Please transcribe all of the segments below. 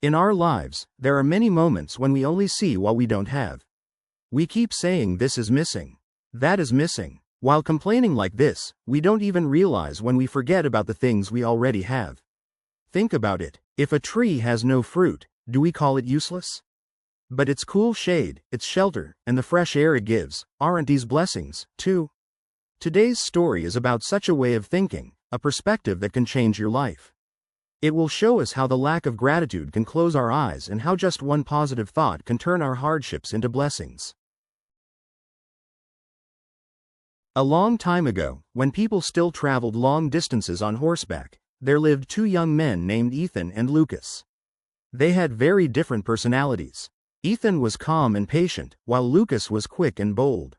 In our lives, there are many moments when we only see what we don't have. We keep saying this is missing, that is missing. While complaining like this, we don't even realize when we forget about the things we already have. Think about it. If a tree has no fruit, do we call it useless? But its cool shade, its shelter, and the fresh air it gives, aren't these blessings, too? Today's story is about such a way of thinking, a perspective that can change your life. It will show us how the lack of gratitude can close our eyes and how just one positive thought can turn our hardships into blessings. A long time ago, when people still traveled long distances on horseback, there lived two young men named Ethan and Lucas. They had very different personalities. Ethan was calm and patient, while Lucas was quick and bold.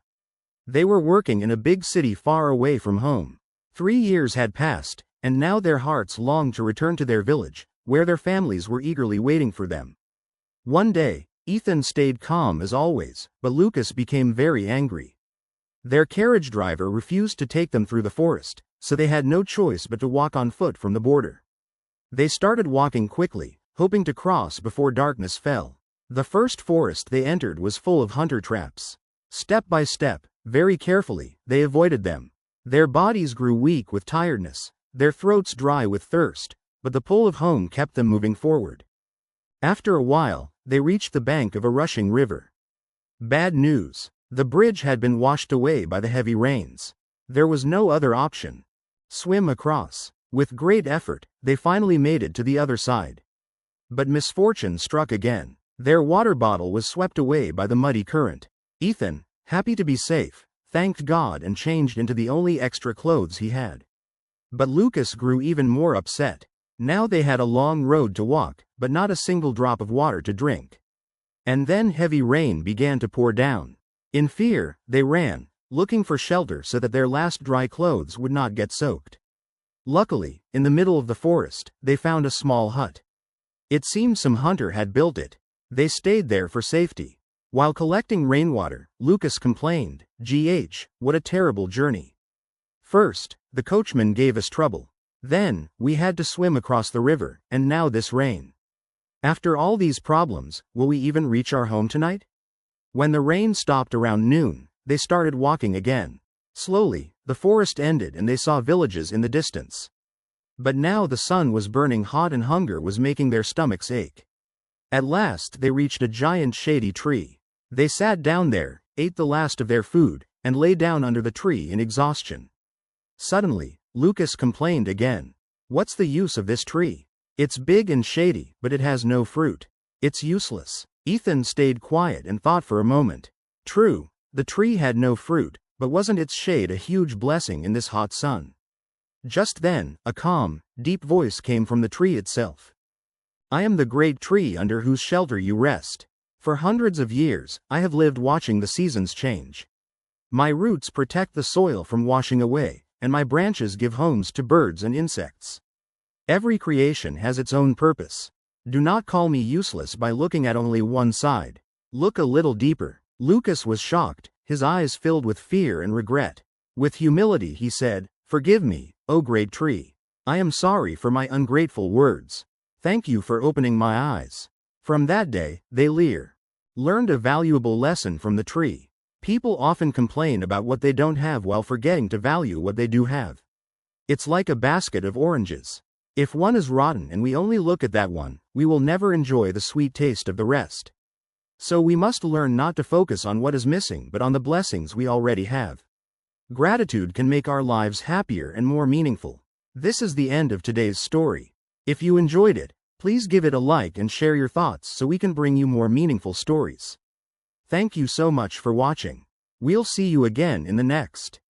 They were working in a big city far away from home. 3 years had passed, and now their hearts longed to return to their village, where their families were eagerly waiting for them. One day, Ethan stayed calm as always, but Lucas became very angry. Their carriage driver refused to take them through the forest, so they had no choice but to walk on foot from the border. They started walking quickly, hoping to cross before darkness fell. The first forest they entered was full of hunter traps. Step by step, very carefully, they avoided them. Their bodies grew weak with tiredness, their throats dry with thirst, but the pull of home kept them moving forward. After a while, they reached the bank of a rushing river. Bad news. The bridge had been washed away by the heavy rains. There was no other option. Swim across. With great effort, they finally made it to the other side. But misfortune struck again. Their water bottle was swept away by the muddy current. Ethan, happy to be safe, thanked God and changed into the only extra clothes he had. But Lucas grew even more upset. Now they had a long road to walk, but not a single drop of water to drink. And then heavy rain began to pour down. In fear, they ran, looking for shelter so that their last dry clothes would not get soaked. Luckily, in the middle of the forest, they found a small hut. It seemed some hunter had built it. They stayed there for safety. While collecting rainwater, Lucas complained, "Gh, what a terrible journey. First, the coachman gave us trouble. Then, we had to swim across the river, and now this rain. After all these problems, will we even reach our home tonight?" When the rain stopped around noon, they started walking again. Slowly, the forest ended and they saw villages in the distance. But now the sun was burning hot and hunger was making their stomachs ache. At last they reached a giant shady tree. They sat down there, ate the last of their food, and lay down under the tree in exhaustion. Suddenly, Lucas complained again. "What's the use of this tree? It's big and shady, but it has no fruit. It's useless." Ethan stayed quiet and thought for a moment. True, the tree had no fruit, but wasn't its shade a huge blessing in this hot sun? Just then, a calm, deep voice came from the tree itself. "I am the great tree under whose shelter you rest. For hundreds of years, I have lived watching the seasons change. My roots protect the soil from washing away, and my branches give homes to birds and insects. Every creation has its own purpose. Do not call me useless by looking at only one side. Look a little deeper." Lucas was shocked, his eyes filled with fear and regret. With humility he said, "Forgive me, O great tree. I am sorry for my ungrateful words. Thank you for opening my eyes." From that day, they learned a valuable lesson from the tree. People often complain about what they don't have while forgetting to value what they do have. It's like a basket of oranges. If one is rotten and we only look at that one, we will never enjoy the sweet taste of the rest. So we must learn not to focus on what is missing but on the blessings we already have. Gratitude can make our lives happier and more meaningful. This is the end of today's story. If you enjoyed it, please give it a like and share your thoughts so we can bring you more meaningful stories. Thank you so much for watching. We'll see you again in the next.